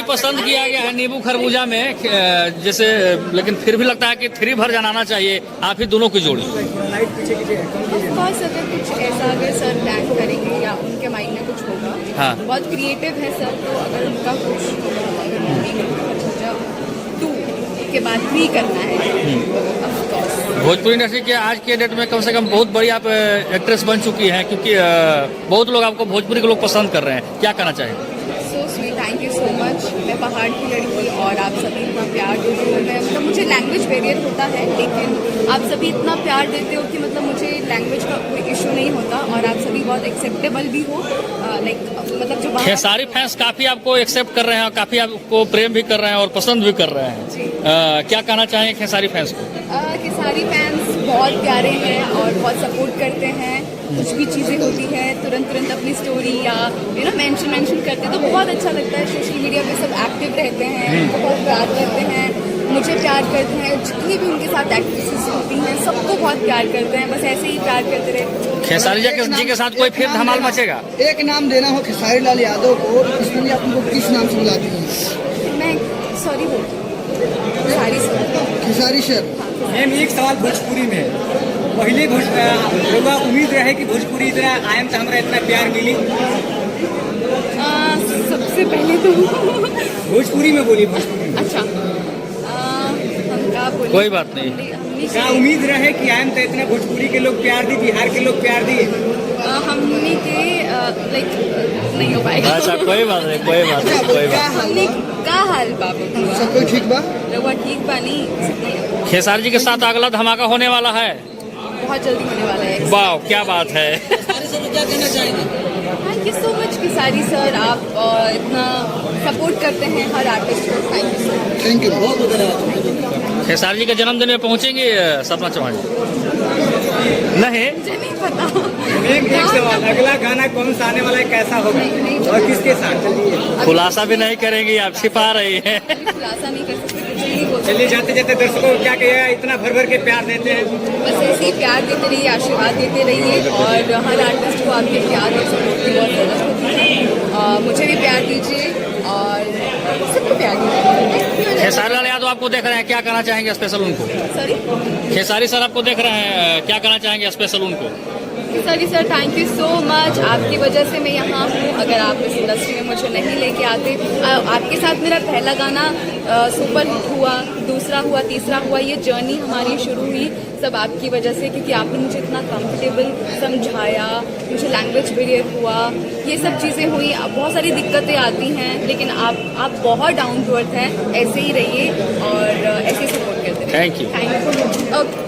पसंद किया गया है नींबू खरबूजा में जैसे, लेकिन फिर भी लगता है कि 3 वर्जन आना चाहिए आप ही दोनों की जोड़ी। ऑफकोर्स अगर कुछ ऐसा अगर सर प्लान करेंगे या उनके माइंड में कुछ होगा, हाँ। बहुत क्रिएटिव है सर, तो अगर उनका कुछ अगर नींबू 2 के बाद 3 करना है ऑफकोर्स। भोजपुरी इंडस्ट्री के आज के डेट में कम से कम बहुत बड़ी आप एक्ट्रेस बन चुकी हैं, क्योंकि बहुत लोग आपको भोजपुरी के लोग पसंद कर रहे हैं, क्या कहना चाहेंगे? So sweet, thank you so much. मैं पहाड़ की लड़की और आप सभी इतना प्यार देते हो। मैं मतलब मुझे लैंग्वेज बैरियर होता है, लेकिन आप सभी इतना प्यार देते हो कि मतलब मुझे लैंग्वेज का कोई इशू नहीं होता, और आप सभी बहुत एक्सेप्टेबल भी हो। लाइक मतलब जो खेसारी फैंस काफी आपको एक्सेप्ट कर रहे हैं, काफी आपको प्रेम भी कर रहे हैं और पसंद भी कर रहे हैं, क्या कहना चाहेंगे खेसारी फैंस को? खेसारी फैंस बहुत प्यारे हैं और बहुत सपोर्ट करते हैं। कुछ भी चीज़ें होती है तुरंत अपनी स्टोरी या मेंशन करते हैं, तो बहुत अच्छा लगता है। सोशल मीडिया पे सब एक्टिव रहते हैं, उनको बहुत प्यार करते हैं, मुझे प्यार करते हैं। जितनी भी उनके साथ एक्ट्रेसेस होती हैं सबको बहुत प्यार करते हैं, बस ऐसे ही प्यार करते रहे। खेसारी जी के साथ कोई फिर धमाल मचेगा? एक नाम देना हो खेसारी लाल यादव को, इसके लिए आपको किस नाम से बुलाती हैं? मैं सॉरी बोलती हूँ, खेसारी सर। मैम एक सवाल भोजपुरी में पहले लोग उम्मीद रहे कि भोजपुरी इतना आयम तो हमारा इतना प्यार मिली। सबसे पहले तो भोजपुरी में बोली, भोजपुरी में। अच्छा, हम क्या बोले? कोई बात नहीं। क्या उम्मीद रहे कि आयम तो इतना भोजपुरी के लोग प्यार दी, बिहार के लोग प्यार दिए? हमने के लाइक नहीं हो पाएगा। अच्छा, कोई बात नहीं, कोई बात नहीं, कोई बात हमने का हाल बाबू सब कोई ठीक बा? रवा ठीक बा नहीं? खेसारी जी के साथ अगला धमाका होने वाला है, बहुत जल्दी होने वाला है। वाह क्या बात है। Thank you so much Khesari sir, आप इतना सपोर्ट करते हैं हर आर्टिस्ट को। Thank you so much. Thank you. Khesari ji के जन्मदिन में पहुंचेंगे सपना चौहान नहीं? मुझे नहीं पता। एक सवाल, अगला गाना कौन सा आने वाला है, कैसा होगा और किसके साथ? चलिए खुलासा भी नहीं करेंगी आप, छिपा रही हैं। खुलासा नहीं कर सकते, कुछ नहीं बोल सकते। चलिए जाते जाते दर्शकों को क्या कहिएगा, इतना भर भर के प्यार देते हैं? बस ऐसे ही प्यार देते रहिए, आशीर्वाद देते रहिए, और हर आर्टिस्ट को आपके प्यार और सपोर्ट की बहुत ज़रूरत होती है। मुझे भी प्यार दीजिए और सबको प्यार दीजिए। खेसारी लाल यादव आपको देख रहे हैं, क्या कहना चाहेंगे स्पेशल उनको? सॉरी, खेसारी सर आपको देख रहे हैं, क्या कहना चाहेंगे स्पेशल उनको? Sorry sir, thank you so much. आपकी वजह से मैं यहाँ हूँ। अगर आप इस इंडस्ट्री में मुझे नहीं लेके आते, आपके साथ मेरा पहला गाना सुपर हिट हुआ, दूसरा हुआ, तीसरा हुआ, ये जर्नी हमारी शुरू हुई सब आपकी वजह से, क्योंकि आपने मुझे इतना कंफर्टेबल समझाया, मुझे लैंग्वेज बैरियर हुआ, ये सब चीज़ें हुई। बहुत सारी दिक्कतें आती हैं, लेकिन आप बहुत डाउन टू अर्थ हैं। ऐसे ही रहिए और ऐसे ही सपोर्ट करते रहिए। Thank you. Thank you. Okay.